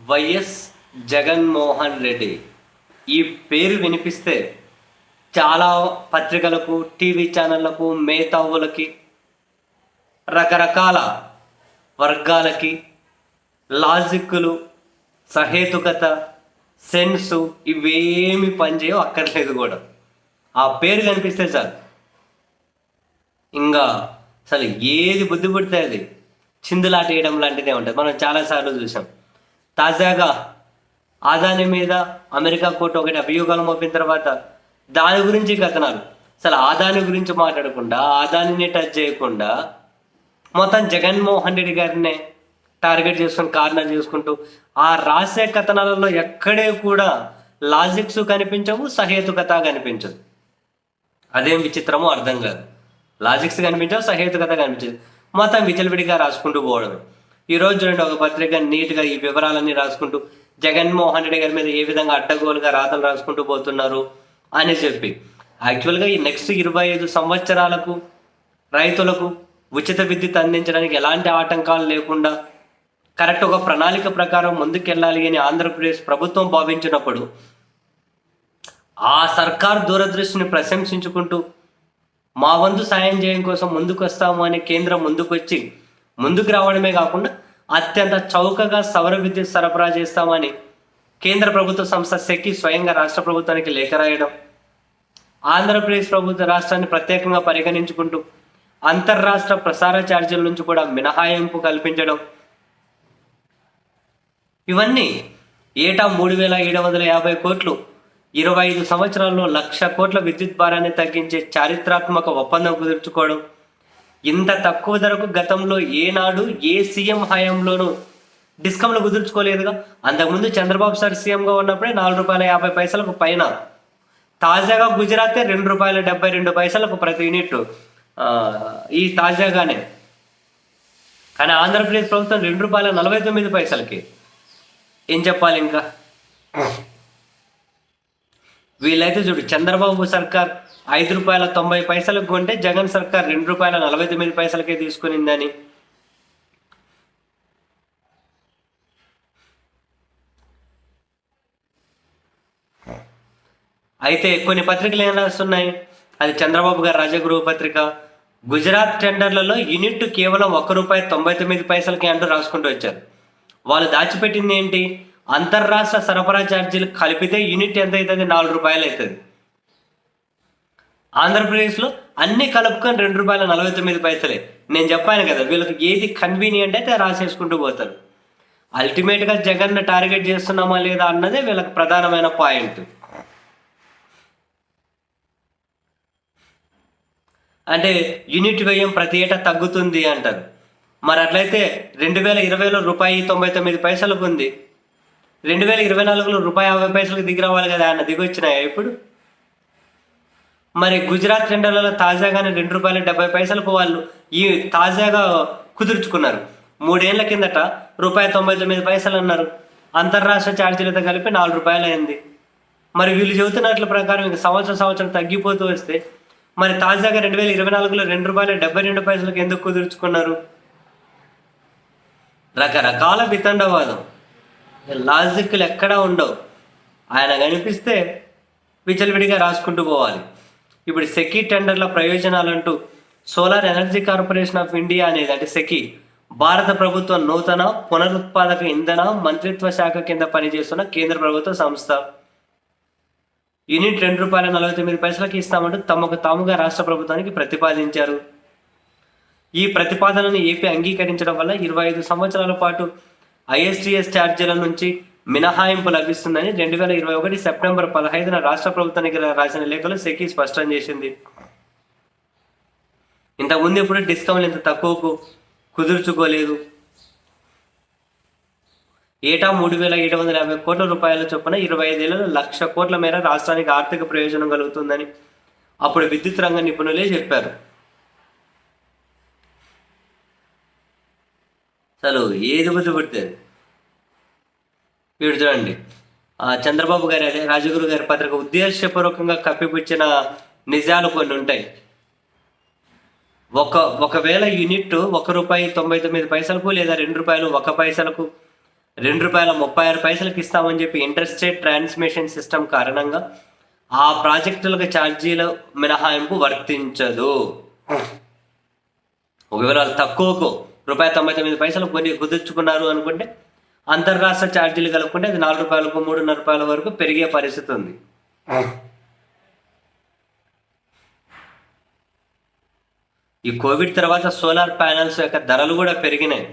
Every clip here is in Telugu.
వైఎస్ జగన్మోహన్ రెడ్డి. ఈ పేరు వినిపిస్తే చాలా పత్రికలకు, టీవీ ఛానళ్లకు, మేధావులకి, రకరకాల వర్గాలకి లాజిక్లు, సహేతుకత, సెన్సు ఇవేమి పనిచేయవు, అక్కర్లేదు కూడా. ఆ పేరు కనిపిస్తే చాలు, ఇంకా అసలు ఏది బుద్ధి పుడితే అది చిందులాట వేయడం లాంటిదే ఉంటుంది. మనం చాలాసార్లు చూసాం. తాజాగా ఆదాని మీద అమెరికా కోర్టు ఒకటి అభియోగాలు మోపిన తర్వాత దాని గురించి కథనాలు. అసలు ఆదాని గురించి మాట్లాడకుండా, ఆదానిని టచ్ చేయకుండా మొత్తం జగన్మోహన్ రెడ్డి గారినే టార్గెట్ చేసుకుని కార్నర్ చేసుకుంటూ ఆ రాసే కథనాలలో ఎక్కడే కూడా లాజిక్స్ కనిపించవు, సహేతుకత కనిపించదు. అదేం విచిత్రమో అర్థం కాదు. లాజిక్స్ కనిపించవు, సహేతుకత కనిపించదు, మొత్తం విచలవిడిగా రాసుకుంటూ పోవడమే. ఈరోజు చూడండి, ఒక పత్రిక నీట్గా ఈ వివరాలన్నీ రాసుకుంటూ జగన్మోహన్ రెడ్డి గారి మీద ఏ విధంగా అడ్డగోలుగా రాతలు రాసుకుంటూ పోతున్నారు అని చెప్పి. యాక్చువల్గా ఈ నెక్స్ట్ 25 సంవత్సరాలకు రైతులకు ఉచిత విద్యుత్ అందించడానికి ఎలాంటి ఆటంకాలు లేకుండా కరెక్ట్ ఒక ప్రణాళిక ప్రకారం ముందుకెళ్ళాలి అని ఆంధ్రప్రదేశ్ ప్రభుత్వం భావించినప్పుడు ఆ సర్కార్ దూరదృష్టిని ప్రశంసించుకుంటూ మా వంతు సాయం చేయడం కోసం ముందుకు వస్తాము అని కేంద్రం ముందుకొచ్చి ముందుకు రావడమే కాకుండా అత్యంత చౌకగా సౌర విద్యుత్ సరఫరా చేస్తామని కేంద్ర ప్రభుత్వ సంస్థ సెకి స్వయంగా రాష్ట్ర ప్రభుత్వానికి లేఖ రాయడం, ఆంధ్రప్రదేశ్ ప్రభుత్వ రాష్ట్రాన్ని ప్రత్యేకంగా పరిగణించుకుంటూ అంతర్రాష్ట్ర ప్రసార ఛార్జీల నుంచి కూడా మినహాయింపు కల్పించడం, ఇవన్నీ ఏటా 3,750 కోట్లు, 25 సంవత్సరాల్లో 1,00,000 కోట్ల విద్యుత్ భారాన్ని తగ్గించే చారిత్రాత్మక ఒప్పందం కుదుర్చుకోవడం. ఇంత తక్కువ ధరకు గతంలో ఏనాడు ఏ సీఎం హయాంలోనూ డిస్కంలు కుదుర్చుకోలేదుగా. అంతకుముందు చంద్రబాబు సార్ సీఎంగా ఉన్నప్పుడే ₹4.50 పైన. తాజాగా గుజరాతే ₹2.72 ప్రతి యూనిట్, ఈ తాజాగానే. కానీ ఆంధ్రప్రదేశ్ ప్రభుత్వం ₹2.49. ఏం చెప్పాలి ఇంకా. వీళ్ళైతే చూడు, చంద్రబాబు సర్కార్ ₹5.90 కొంటే జగన్ సర్కార్ ₹2.49 తీసుకునిందని. అయితే కొన్ని పత్రికలు ఏం రాస్తున్నాయి, అది చంద్రబాబు గారు రాజగృహ పత్రిక, గుజరాత్ టెండర్లలో యూనిట్ కేవలం ₹1.99 అంటూ రాసుకుంటూ వచ్చారు. వాళ్ళు దాచిపెట్టింది ఏంటి, అంతర్రాష్ట్ర సరఫరా ఛార్జీలు కలిపితే యూనిట్ ఎంత అవుతుంది, ₹4 అవుతుంది. ఆంధ్రప్రదేశ్లో అన్ని కలుపుకొని ₹2.49. నేను చెప్పాను కదా, వీళ్ళకి ఏది కన్వీనియంట్ అయితే రాసేసుకుంటూ పోతారు. అల్టిమేట్గా జగన్ టార్గెట్ చేస్తున్నామా లేదా అన్నదే వీళ్ళకి ప్రధానమైన పాయింట్. అంటే యూనిట్ వ్యయం ప్రతి ఏటా తగ్గుతుంది అంటారు. మరి అట్లయితే 2020లో ₹1.99 ఉంది, 2024లో ₹1.50 దిగి రావాలి కదా, ఆయన దిగి వచ్చినాయా ఇప్పుడు? మరి గుజరాత్ టెండర్లలో తాజాగానే ₹2.70 వాళ్ళు ఈ తాజాగా కుదుర్చుకున్నారు. 3 ఏళ్ల కిందట ₹1.99 అన్నారు. అంతర్రాష్ట్ర ఛార్జీలతో కలిపి ₹4 అయింది. మరి వీళ్ళు చెబుతున్నట్ల ప్రకారం ఇంకా సంవత్సరం తగ్గిపోతూ వస్తే మరి తాజాగా 2024లో ₹2.72 ఎందుకు కుదుర్చుకున్నారు? రకరకాల వితండవాదం, లాజిక్లు ఎక్కడా ఉండవు. ఆయన కనిపిస్తే విచలవిడిగా రాసుకుంటూ పోవాలి. ఇప్పుడు సెకీ టెండర్ల ప్రయోజనాలంటూ solar energy corporation of India అనేది, అంటే సెకీ, భారత ప్రభుత్వ నూతన పునరుత్పాదక ఇంధన మంత్రిత్వ శాఖ కింద పనిచేస్తున్న కేంద్ర ప్రభుత్వ సంస్థ. యూనిట్ ₹2.49 ఇస్తామంటూ తమకు తాముగా రాష్ట్ర ప్రభుత్వానికి ప్రతిపాదించారు. ఈ ప్రతిపాదనను ఏపీ అంగీకరించడం వల్ల 25 సంవత్సరాల పాటు ISTS ఛార్జీల నుంచి మినహాయింపు లభిస్తుందని 2021 సెప్టెంబర్ 15న రాష్ట్ర ప్రభుత్వానికి రాసిన లేఖలో సెకీ స్పష్టం చేసింది. ఇంతకుముందు ఎప్పుడు డిస్కౌంట్లు ఇంత తక్కువకు కుదుర్చుకోలేదు. ఏటా ₹3,750 కోట్ల చొప్పున 25 ఏళ్లలో 1,00,000 కోట్ల మేర రాష్ట్రానికి ఆర్థిక ప్రయోజనం కలుగుతుందని అప్పుడు విద్యుత్ రంగ నిపుణులే చెప్పారు. అసలు ఏది బుద్ధి పుడుతుంది. వీడు చూడండి, చంద్రబాబు గారి అదే రాజగురు గారి పత్రిక ఉద్దేశపూర్వకంగా కప్పిపుచ్చిన నిజాలు కొన్ని ఉంటాయి. ఒకవేళ యూనిట్ ₹1.99 లేదా ₹2 1 పైసలకు రూ. 2.36 ఇస్తామని చెప్పి ఇంటర్స్టేట్ ట్రాన్స్మిషన్ సిస్టమ్ కారణంగా ఆ ప్రాజెక్టులకు ఛార్జీల మినహాయింపు వర్తించదు. ఒకవేళ వాళ్ళు తక్కువకు రూ. 99 కొన్ని కుదుర్చుకున్నారు అనుకుంటే అంతర్రాష్ట్ర ఛార్జీలు కలుపుకుంటే అది రూ. 4 రూ. 3.5 వరకు పెరిగే పరిస్థితి ఉంది. ఈ కోవిడ్ తర్వాత సోలార్ ప్యానల్స్ యొక్క ధరలు కూడా పెరిగినాయి.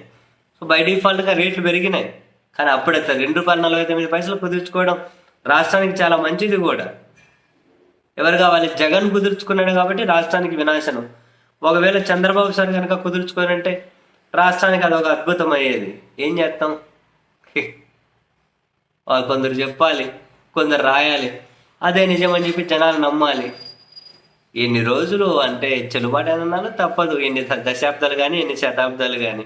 సో బై డిఫాల్ట్గా రేట్లు పెరిగినాయి. కానీ అప్పుడైతే రూ. 2.49 కుదుర్చుకోవడం రాష్ట్రానికి చాలా మంచిది కూడా. ఎవరు కావాలి? జగన్ కుదుర్చుకున్నాడు కాబట్టి రాష్ట్రానికి వినాశనం. ఒకవేళ చంద్రబాబు సార్ కనుక కుదుర్చుకోనంటే రాష్ట్రానికి అదొక అద్భుతం అయ్యేది. ఏం చేస్తాం? కొందరు చెప్పాలి, కొందరు రాయాలి, అదే నిజమని చెప్పి జనాలు నమ్మాలి. ఎన్ని రోజులు అంటే చెల్లుబాటు అన్నాను తప్పదు, ఎన్ని దశాబ్దాలు కానీ ఎన్ని శతాబ్దాలు కానీ.